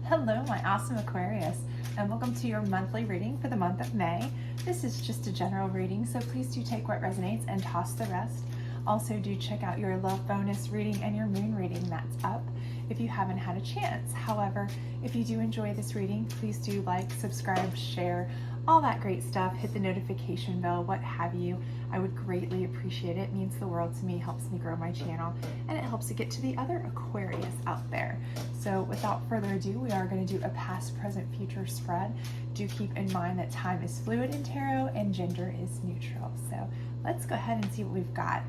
Hello, my awesome Aquarius, and welcome to your monthly reading for the month of May. This is just a general reading, so please do take what resonates and toss the rest. Also, do check out your love bonus reading and your moon reading that's up if you haven't had a chance. However, if you do enjoy this reading, please do like, subscribe, share, all that great stuff. Hit the notification bell, what have you. I would greatly appreciate it. It means the world to me, helps me grow my channel, and it helps to get to the other Aquarius out there. So without further ado, we are going to do a past, present, future spread. Do keep in mind that time is fluid in tarot and gender is neutral. So let's go ahead and see what we've got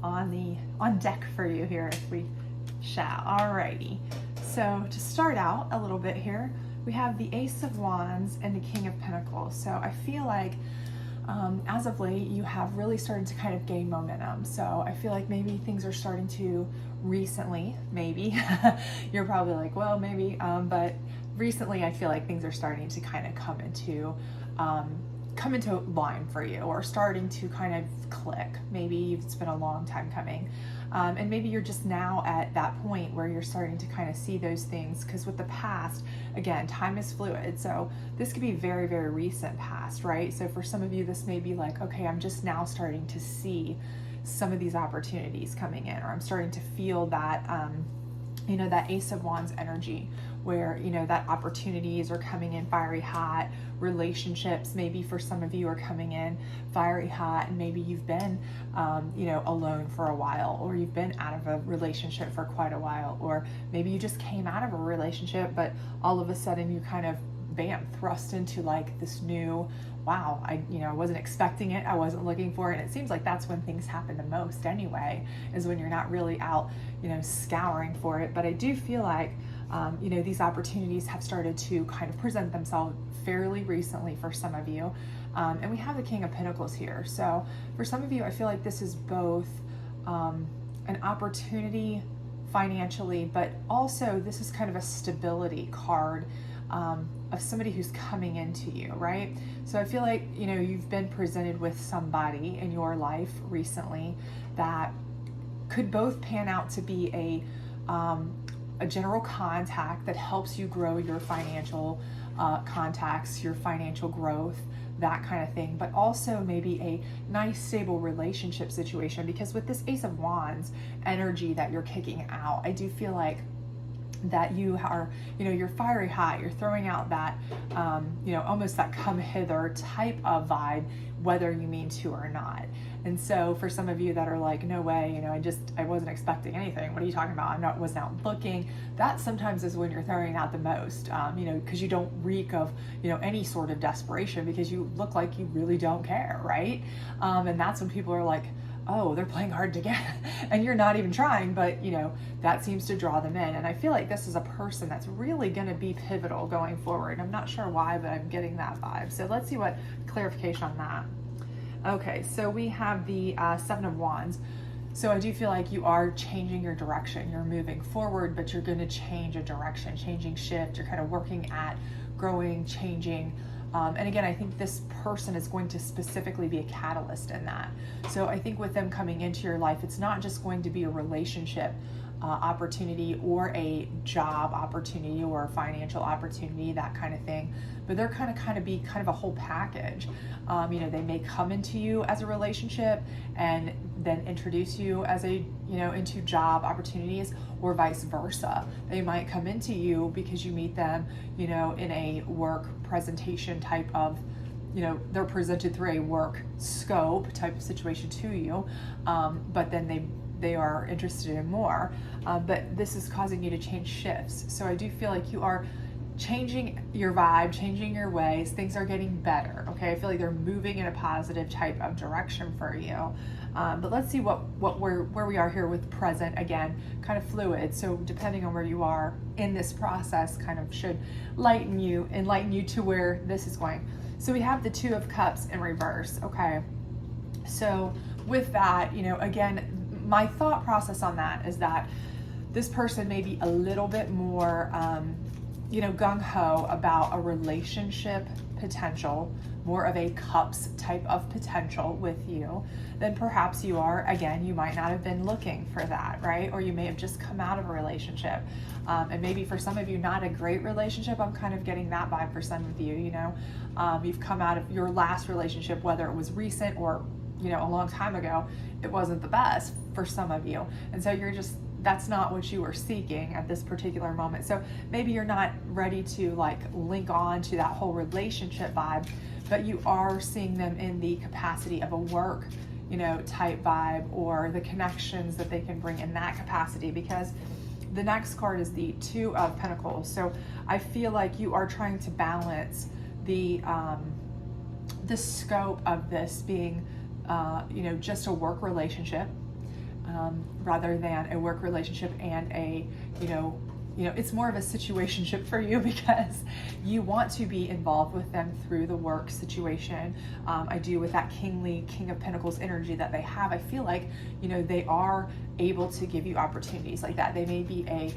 on deck for you here if we shall. Alrighty. So to start out a little bit here, we have the Ace of Wands and the King of Pentacles. So I feel like as of late, you have really started to kind of gain momentum. So I feel like maybe things are starting to recently, maybe, you're probably like, well, maybe, but recently I feel like things are starting to kind of come into line for you, or starting to kind of click. Maybe it's been a long time coming. And maybe you're just now at that point where you're starting to kind of see those things, because with the past, again, time is fluid. So this could be very, very recent past, right? So for some of you, this may be like, okay, I'm just now starting to see some of these opportunities coming in, or I'm starting to feel that, that Ace of Wands energy where, that opportunities are coming in fiery hot. Relationships, maybe for some of you, are coming in fiery hot, and maybe you've been, alone for a while, or you've been out of a relationship for quite a while, or maybe you just came out of a relationship, but all of a sudden you kind of, bam, thrust into like this new, wow, I wasn't expecting it, I wasn't looking for it. And it seems like that's when things happen the most anyway, is when you're not really out, scouring for it. But I do feel like, these opportunities have started to kind of present themselves fairly recently for some of you. And we have the King of Pentacles here. So for some of you, I feel like this is both an opportunity financially, but also this is kind of a stability card of somebody who's coming into you, right? So I feel like, you've been presented with somebody in your life recently that could both pan out to be a general contact that helps you grow your financial contacts, your financial growth, that kind of thing, but also maybe a nice stable relationship situation, because with this Ace of Wands energy that you're kicking out, I do feel like that you are, you're fiery hot, you're throwing out that, almost that come hither type of vibe, whether you mean to or not. And so for some of you that are like, no way, I wasn't expecting anything. What are you talking about? Was not looking. That sometimes is when you're throwing out the most, because you don't reek of, any sort of desperation, because you look like you really don't care, right? And that's when people are like, oh, they're playing hard to get, and you're not even trying, but that seems to draw them in. And I feel like this is a person that's really going to be pivotal going forward. I'm not sure why, but I'm getting that vibe. So let's see what clarification on that. Okay, so we have the Seven of Wands. So I do feel like you are changing your direction. You're moving forward, but you're going to change a direction, changing shift. You're kind of working at growing, changing. And again, I think this person is going to specifically be a catalyst in that. So I think with them coming into your life, it's not just going to be a relationship opportunity or a job opportunity or a financial opportunity, that kind of thing, but they're kind of be kind of a whole package. They may come into you as a relationship and then introduce you as into job opportunities, or vice versa. They might come into you because you meet them, in a work presentation type of, they're presented through a work scope type of situation to you, but then they are interested in more, but this is causing you to change shifts. So I do feel like you are changing your vibe, changing your ways. Things are getting better. Okay, I feel like they're moving in a positive type of direction for you. But let's see where we are here with present. Again, kind of fluid. So depending on where you are in this process, kind of should enlighten you to where this is going. So we have the Two of Cups in reverse. Okay, so with that, again, my thought process on that is that this person may be a little bit more, gung-ho about a relationship potential, more of a cups type of potential with you, then perhaps you are, again, you might not have been looking for that, right? Or you may have just come out of a relationship. And maybe for some of you, not a great relationship. I'm kind of getting that vibe for some of you, you've come out of your last relationship, whether it was recent or, a long time ago, it wasn't the best for some of you. And so that's not what you were seeking at this particular moment. So maybe you're not ready to link on to that whole relationship vibe, but you are seeing them in the capacity of a work, type vibe, or the connections that they can bring in that capacity, because the next card is the Two of Pentacles. So I feel like you are trying to balance the scope of this being, just a work relationship, rather than a work relationship and a, it's more of a situationship for you, because you want to be involved with them through the work situation. I do with that King of Pentacles energy that they have. I feel like, they are able to give you opportunities like that. They may be a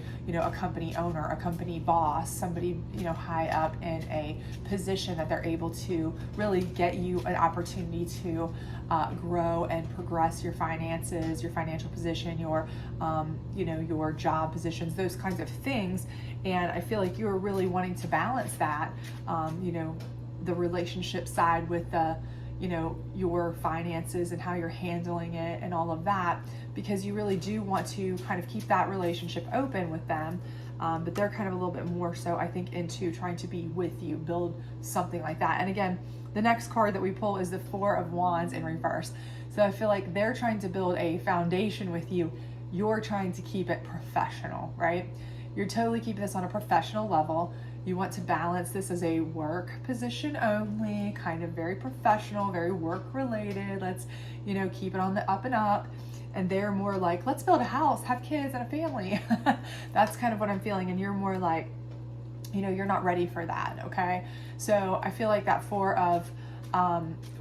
company owner, a company boss, somebody, high up in a position that they're able to really get you an opportunity to grow and progress your finances, your financial position, your job positions, those kinds of things. And I feel like you're really wanting to balance that, the relationship side with the, your finances and how you're handling it and all of that, because you really do want to kind of keep that relationship open with them. But they're kind of a little bit more so, I think, into trying to be with you, build something like that. And again, the next card that we pull is the Four of Wands in reverse. So I feel like they're trying to build a foundation with you. You're trying to keep it professional, right? You're totally keeping this on a professional level. You want to balance this as a work position only, kind of very professional, very work related. Let's, keep it on the up and up. And they're more like, let's build a house, have kids and a family. That's kind of what I'm feeling. And you're more like, you're not ready for that. Okay. So I feel like that Four of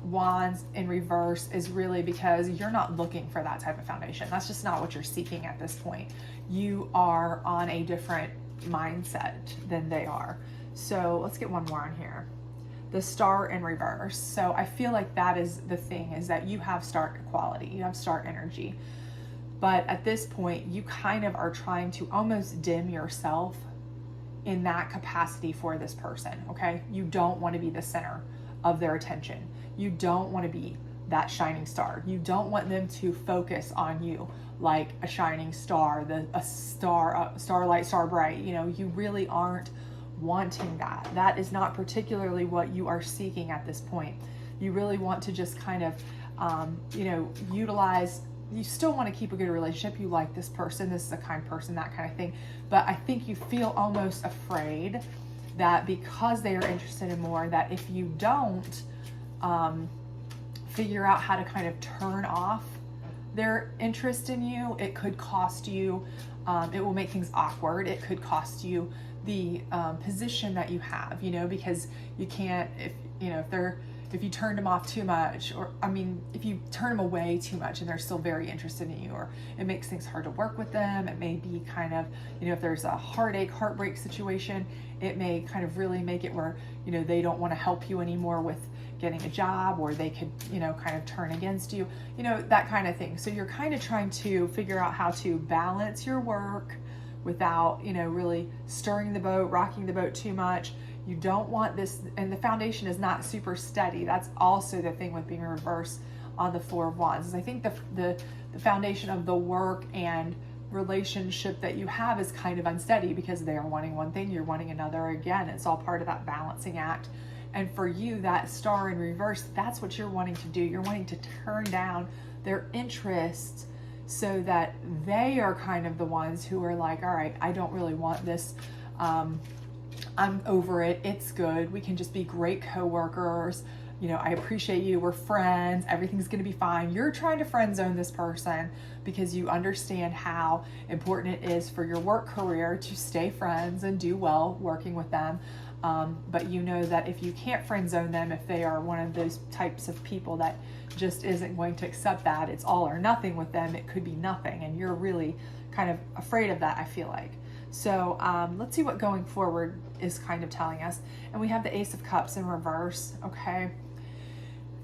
Wands in reverse is really because you're not looking for that type of foundation. That's just not what you're seeking at this point. You are on a different mindset than they are. So let's get one more on here. The Star in reverse. So I feel like that is the thing, is that you have star quality, you have star energy. But at this point, you kind of are trying to almost dim yourself in that capacity for this person, okay? You don't want to be the center of their attention. You don't want to be that shining star. You don't want them to focus on you like a shining star, starlight, star bright. You really aren't wanting that. That is not particularly what you are seeking at this point. You really want to just kind of, utilize, you still want to keep a good relationship. You like this person, this is a kind person, that kind of thing. But I think you feel almost afraid that because they are interested in more, that if you don't figure out how to kind of turn off their interest in you, it could cost you, it will make things awkward. It could cost you the position that you have, because you can't, if you turned them off too much, or if you turn them away too much and they're still very interested in you, or it makes things hard to work with them. It may be kind of, if there's a heartbreak situation, it may kind of really make it where, they don't want to help you anymore with getting a job, or they could, kind of turn against you, that kind of thing. So you're kind of trying to figure out how to balance your work without, really stirring the boat, rocking the boat too much. You don't want this, and the foundation is not super steady. That's also the thing with being in reverse on the Four of Wands. Is I think the foundation of the work and relationship that you have is kind of unsteady, because they are wanting one thing, you're wanting another. Again, it's all part of that balancing act. And for you, that Star in reverse, that's what you're wanting to do. You're wanting to turn down their interests so that they are kind of the ones who are like, all right, I don't really want this. I'm over it. It's good. We can just be great coworkers. I appreciate you. We're friends. Everything's going to be fine. You're trying to friend zone this person because you understand how important it is for your work career to stay friends and do well working with them. But you know that if you can't friend zone them, if they are one of those types of people that just isn't going to accept that, it's all or nothing with them, it could be nothing. And you're really kind of afraid of that, I feel like. So let's see what going forward is kind of telling us. And we have the Ace of Cups in reverse, okay?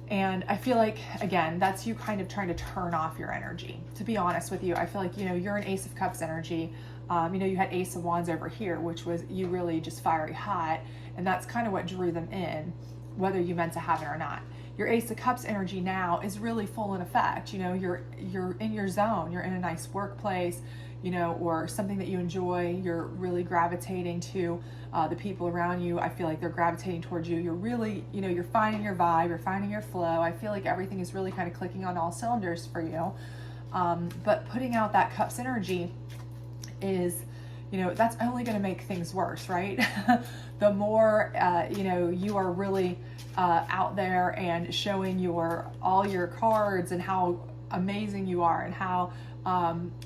And I feel like, again, that's you kind of trying to turn off your energy. To be honest with you, I feel like, you're an Ace of Cups energy. You had Ace of Wands over here, which was you really just fiery hot. And that's kind of what drew them in, whether you meant to have it or not. Your Ace of Cups energy now is really full in effect. You're in your zone. You're in a nice workplace, or something that you enjoy. You're really gravitating to the people around you. I feel like they're gravitating towards you. You're really, you're finding your vibe. You're finding your flow. I feel like everything is really kind of clicking on all cylinders for you. But putting out that Cups energy is, that's only going to make things worse, right? The more, you are really out there and showing all your cards and how amazing you are and how,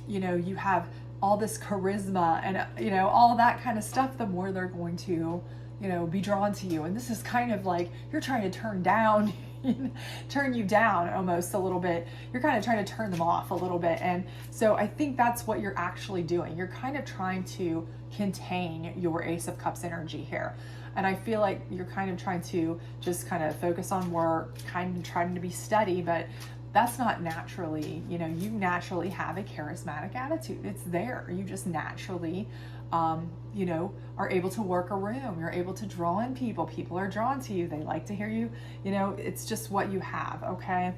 you have all this charisma and, all that kind of stuff, the more they're going to, be drawn to you. And this is kind of like you're trying to turn you down almost a little bit. You're kind of trying to turn them off a little bit. And so I think that's what you're actually doing. You're kind of trying to contain your Ace of Cups energy here. And I feel like you're kind of trying to just kind of focus on work, kind of trying to be steady, but that's not naturally, you naturally have a charismatic attitude. It's there. You just naturally, are able to work a room. You're able to draw in people. People are drawn to you. They like to hear you. It's just what you have, okay?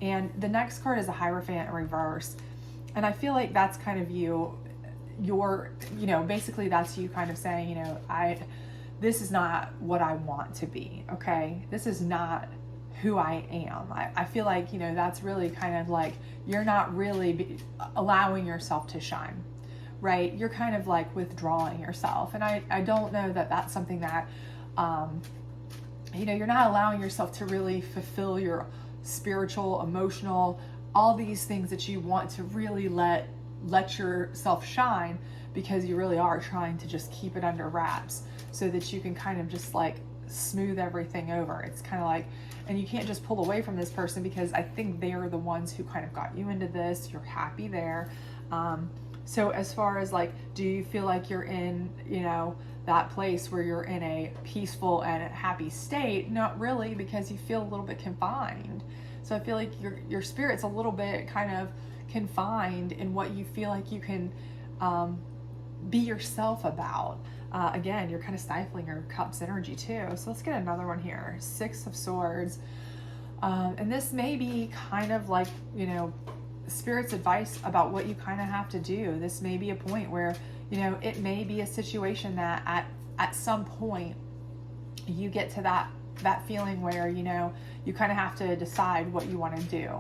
And the next card is a Hierophant in reverse. And I feel like that's kind of basically that's you kind of saying, this is not what I want to be, okay? This is not who I am. I feel like, that's really kind of like, you're not really allowing yourself to shine, right? You're kind of like withdrawing yourself. And I don't know that that's something that, you're not allowing yourself to really fulfill your spiritual, emotional, all these things that you want to really let yourself shine, because you really are trying to just keep it under wraps so that you can kind of just like smooth everything over. It's kind of like, and you can't just pull away from this person, because I think they are the ones who kind of got you into this. You're happy there. So as far as like, do you feel like you're in, that place where you're in a peaceful and happy state? Not really, because you feel a little bit confined. So I feel like your spirit's a little bit kind of confined in what you feel like you can be yourself about. Again, you're kind of stifling your Cups energy too. So let's get another one here. Six of Swords. And this may be kind of like, Spirit's advice about what you kind of have to do. This may be a point where, it may be a situation that at some point you get to that feeling where, you kind of have to decide what you want to do.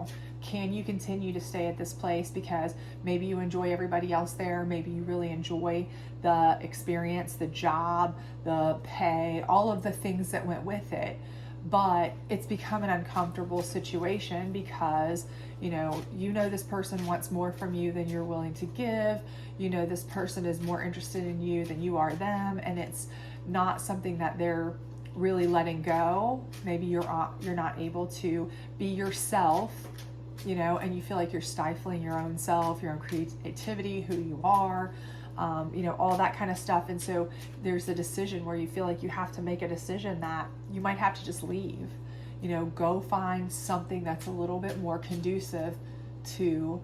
Can you continue to stay at this place because maybe you enjoy everybody else there? Maybe you really enjoy the experience, the job, the pay, all of the things that went with it. But it's become an uncomfortable situation because, this person wants more from you than you're willing to give. This person is more interested in you than you are them. And it's not something that they're really letting go. Maybe you're not able to be yourself, and you feel like you're stifling your own self, your own creativity, who you are, all that kind of stuff. And so there's a decision where you feel like you have to make a decision that you might have to just leave, go find something that's a little bit more conducive to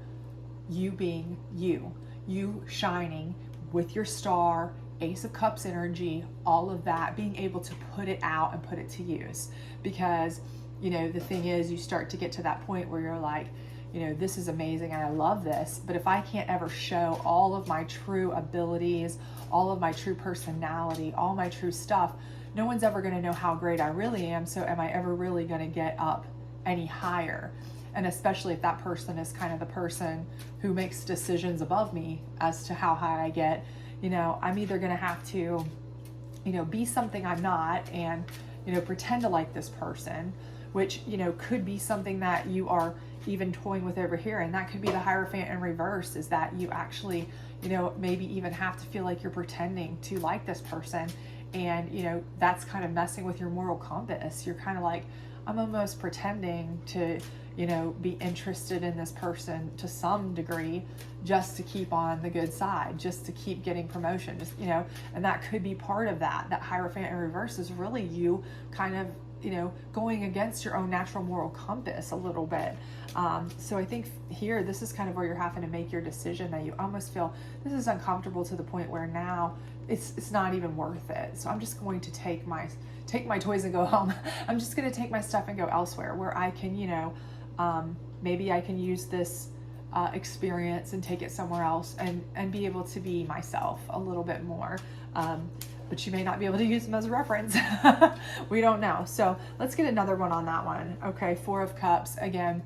you being you shining with your star, Ace of Cups energy, all of that, being able to put it out and put it to use. Because, the thing is, you start to get to that point where you're like, this is amazing and I love this, but if I can't ever show all of my true abilities, all of my true personality, all my true stuff, no one's ever going to know how great I really am. So am I ever really going to get up any higher? And especially if that person is kind of the person who makes decisions above me as to how high I get, I'm either going to have to, be something I'm not and, pretend to like this person, which, could be something that you are even toying with over here. And that could be the Hierophant in reverse, is that you actually, maybe even have to feel like you're pretending to like this person. And, that's kind of messing with your moral compass. You're kind of like, I'm almost pretending to, be interested in this person to some degree, just to keep on the good side, just to keep getting promotion, just, and that could be part of that. That Hierophant in reverse is really you kind of, going against your own natural moral compass a little bit. So I think here, this is kind of where you're having to make your decision, that you almost feel this is uncomfortable to the point where now it's not even worth it. So I'm just going to take my toys and go home. I'm just going to take my stuff and go elsewhere where I can, maybe I can use this experience and take it somewhere else and be able to be myself a little bit more. But you may not be able to use them as a reference. We don't know. So let's get another one on that one. Okay, Four of Cups. Again,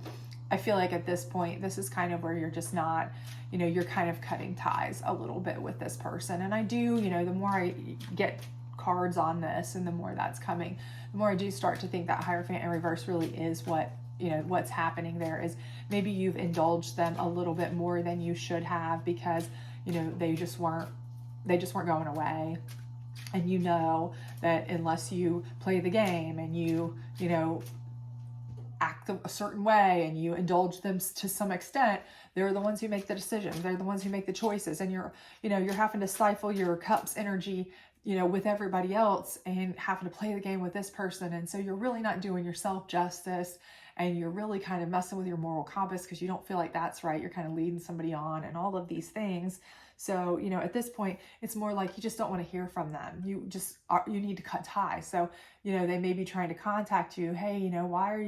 I feel like at this point, this is kind of where you're just not, you're kind of cutting ties a little bit with this person. And I do, the more I get cards on this and the more that's coming, the more I do start to think that Hierophant in reverse really is what's happening there is maybe you've indulged them a little bit more than you should have because, they just weren't going away. And that unless you play the game and you act a certain way and you indulge them to some extent, they're the ones who make the decisions. They're the ones who make the choices. And you're having to stifle your cups energy, with everybody else and having to play the game with this person. And so you're really not doing yourself justice, and you're really kind of messing with your moral compass because you don't feel like that's right. You're kind of leading somebody on and all of these things. So, at this point, it's more like you just don't want to hear from them. You need to cut ties. So, they may be trying to contact you. Hey, why are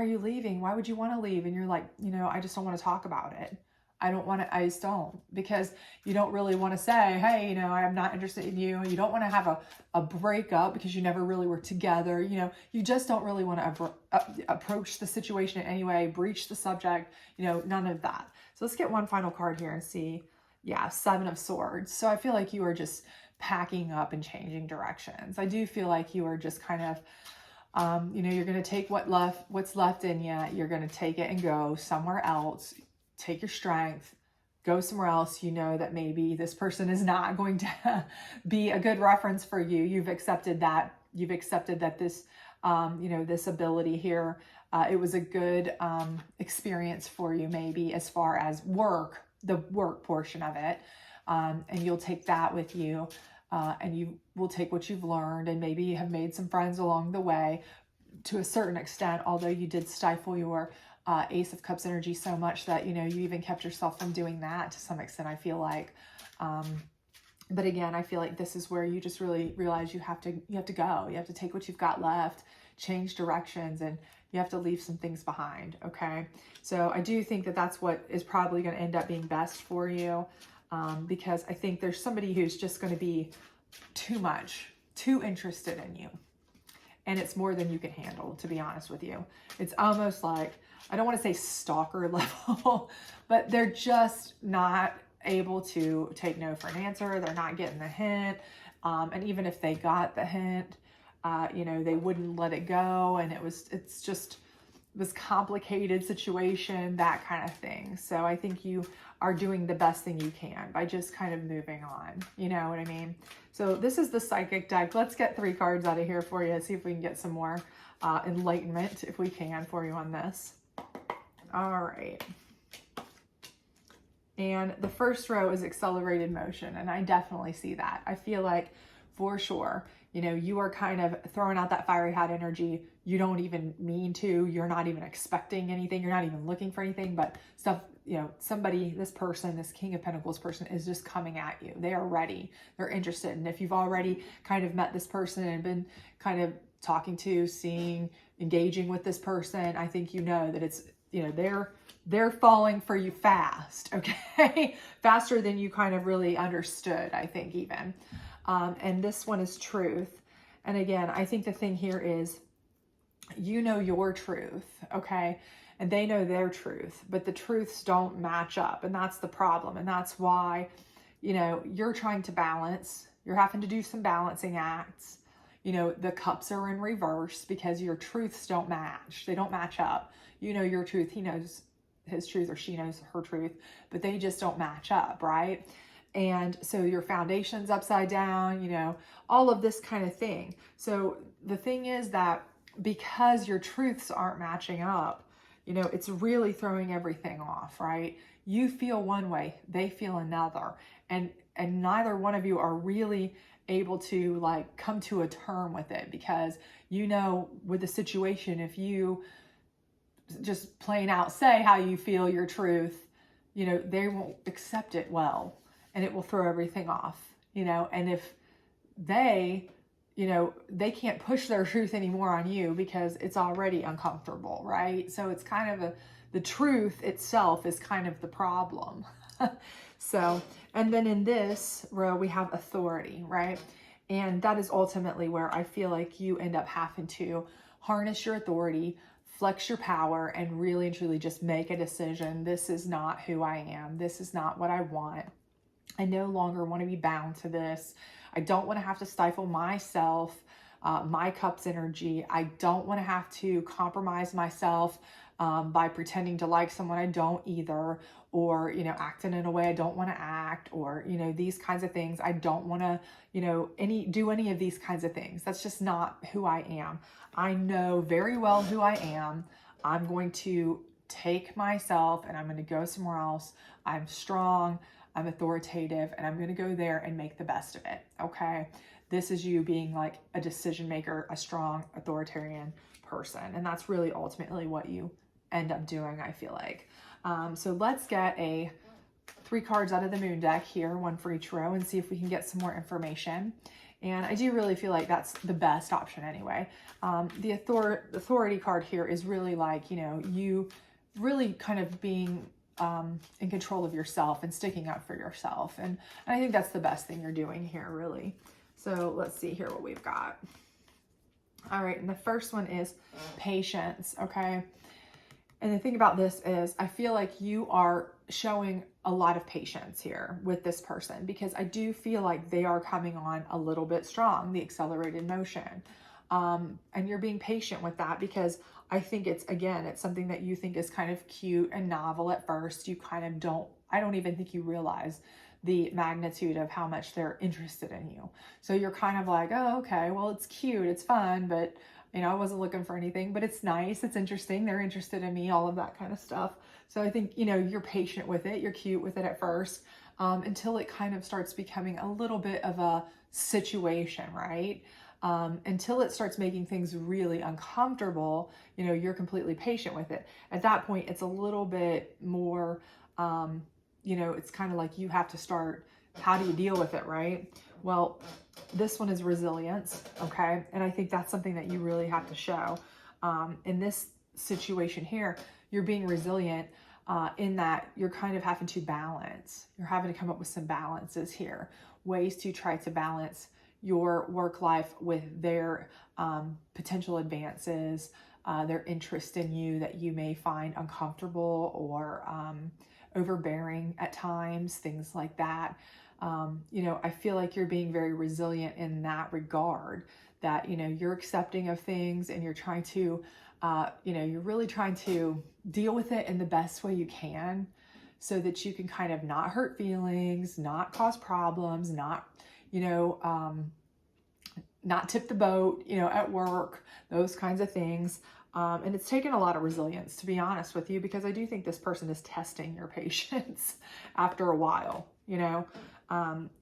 you leaving? Why would you want to leave? And you're like, I just don't want to talk about it. I just don't, because you don't really want to say, hey, I'm not interested in you. You don't want to have a breakup because you never really were together. You just don't really want to approach the situation in any way, breach the subject, none of that. So let's get one final card here and see. Yeah, Seven of Swords. So I feel like you are just packing up and changing directions. I do feel like you are just kind of, you're going to take what's left in you. You're going to take it and go somewhere else. Take your strength, go somewhere else. That maybe this person is not going to be a good reference for you. You've accepted that. You've accepted that this, this ability here, it was a good experience for you, maybe as far as the work portion of it. And you'll take that with you, and you will take what you've learned, and maybe you have made some friends along the way to a certain extent, although you did stifle your Ace of Cups energy so much that, you even kept yourself from doing that to some extent, I feel like. But again, I feel like this is where you just really realize you have to go. You have to take what you've got left, change directions, and you have to leave some things behind. Okay. So I do think that that's what is probably going to end up being best for you. Because I think there's somebody who's just going to be too interested in you. And it's more than you can handle, to be honest with you. It's almost like, I don't want to say stalker level, but they're just not able to take no for an answer. They're not getting the hint. And even if they got the hint, they wouldn't let it go. And it was complicated situation, that kind of thing. So I think you are doing the best thing you can by just kind of moving on. You know what I mean? So this is the Psychic deck. Let's get 3 cards out of here for you. See if we can get some more enlightenment, if we can, for you on this. All right. And the first row is accelerated motion. And I definitely see that. I feel like for sure, you are kind of throwing out that fiery hat energy. You don't even mean to. You're not even expecting anything. You're not even looking for anything, but stuff, somebody, this person, this King of Pentacles person is just coming at you. They are ready. They're interested. And if you've already kind of met this person and been kind of talking to, seeing, engaging with this person, I think that it's, they're falling for you fast, okay? Faster than you kind of really understood, I think, even. And this one is truth. And again, I think the thing here is, your truth, okay? And they know their truth, but the truths don't match up. And that's the problem. And that's why, you're trying to balance. You're having to do some balancing acts. The cups are in reverse because your truths don't match. They don't match up. Your truth. He knows his truth, or she knows her truth, but they just don't match up, right? And so your foundation's upside down, all of this kind of thing. So the thing is that because your truths aren't matching up, you know, it's really throwing everything off, right? You feel one way, they feel another, and neither one of you are really able to like come to a term with it, because you know, with the situation, if you just plain out say how you feel, your truth, you know, they won't accept it well, and it will throw everything off, you know. And if they, you know, they can't push their truth anymore on you because it's already uncomfortable, right? So it's kind of the truth itself is kind of the problem. So, and then in this row, we have authority, right? And that is ultimately where I feel like you end up having to harness your authority, flex your power, and really and truly just make a decision. This is not who I am. This is not what I want. I no longer want to be bound to this. I don't want to have to stifle myself, my cup's energy. I don't want to have to compromise myself by pretending to like someone I don't either, or, you know, acting in a way I don't want to act, or, you know, these kinds of things. I don't want to, you know, do any of these kinds of things. That's just not who I am. I know very well who I am. I'm going to take myself and I'm going to go somewhere else. I'm strong, I'm authoritative, and I'm going to go there and make the best of it. Okay. This is you being like a decision maker, a strong authoritarian person. And that's really ultimately what you end up doing, I feel like. So let's get 3 cards out of the moon deck here, 1 for each row, and see if we can get some more information. And I do really feel like that's the best option anyway. The authority card here is really like, you know, you really kind of being in control of yourself and sticking up for yourself. And I think that's the best thing you're doing here, really. So let's see here what we've got. All right, and the first one is patience, okay? And the thing about this is I feel like you are showing a lot of patience here with this person, because I do feel like they are coming on a little bit strong, the accelerated motion. And you're being patient with that, because I think it's something that you think is kind of cute and novel at first. You kind of I don't even think you realize the magnitude of how much they're interested in you. So you're kind of like, oh, okay, well, it's cute, it's fun, but you know, I wasn't looking for anything, but it's nice, it's interesting, they're interested in me, all of that kind of stuff. So I think, you know, you're patient with it, you're cute with it at first, until it kind of starts becoming a little bit of a situation, right? Until it starts making things really uncomfortable, you know, you're completely patient with it. At that point, it's a little bit more, you know, it's kind of like you have to start, how do you deal with it, right? Well, this one is resilience, okay? And I think that's something that you really have to show. In this situation here, you're being resilient in that you're kind of having to balance. You're having to come up with some balances here, ways to try to balance your work life with their potential advances, their interest in you that you may find uncomfortable or overbearing at times, things like that. You know, I feel like you're being very resilient in that regard, that, you know, you're accepting of things and you're trying to, you know, you're really trying to deal with it in the best way you can, so that you can kind of not hurt feelings, not cause problems, not, you know, not tip the boat, you know, at work, those kinds of things. And it's taken a lot of resilience, to be honest with you, because I do think this person is testing your patience after a while, you know.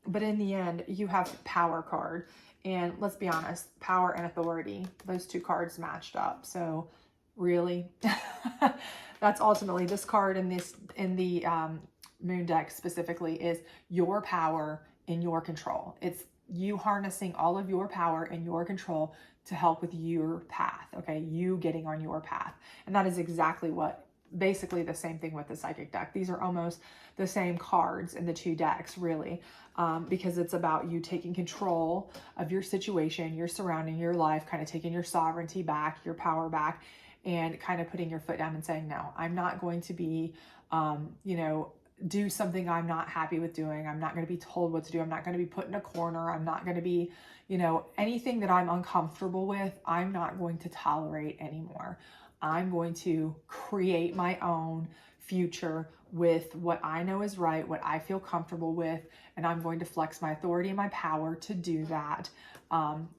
But in the end, you have power card, and let's be honest, power and authority, those 2 cards matched up. So really, that's ultimately this card in the moon deck specifically is your power in your control. It's you harnessing all of your power and your control to help with your path, okay? You getting on your path. And that is exactly what, basically the same thing with the psychic deck. These are almost the same cards in the 2 decks, really, because it's about you taking control of your situation, your surrounding, your life, kind of taking your sovereignty back, your power back, and kind of putting your foot down and saying, no, I'm not going to be, you know, do something I'm not happy with doing. I'm not going to be told what to do. I'm not going to be put in a corner. I'm not going to be, you know, anything that I'm uncomfortable with, I'm not going to tolerate anymore. I'm going to create my own future with what I know is right, what I feel comfortable with, and I'm going to flex my authority and my power to do that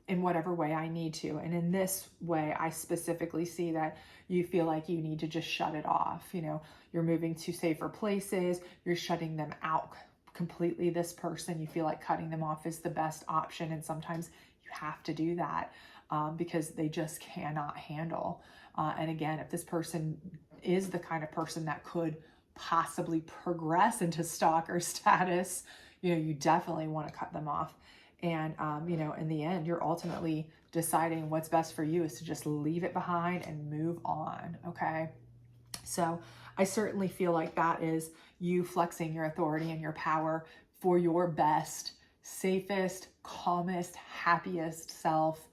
in whatever way I need to. And in this way, I specifically see that you feel like you need to just shut it off. You know, you're moving to safer places, you're shutting them out completely. This person, you feel like cutting them off is the best option. And sometimes you have to do that because they just cannot handle. And again, if this person is the kind of person that could possibly progress into stalker status, you know, you definitely want to cut them off. And, you know, in the end, you're ultimately deciding what's best for you is to just leave it behind and move on. Okay. So I certainly feel like that is you flexing your authority and your power for your best, safest, calmest, happiest self,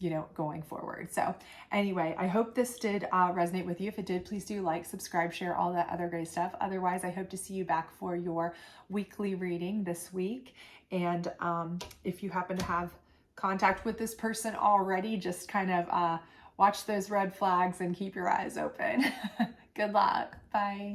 you know, going forward. So anyway, I hope this did resonate with you. If it did, please do like, subscribe, share, all that other great stuff. Otherwise, I hope to see you back for your weekly reading this week. And if you happen to have contact with this person already, just kind of watch those red flags and keep your eyes open. Good luck. Bye.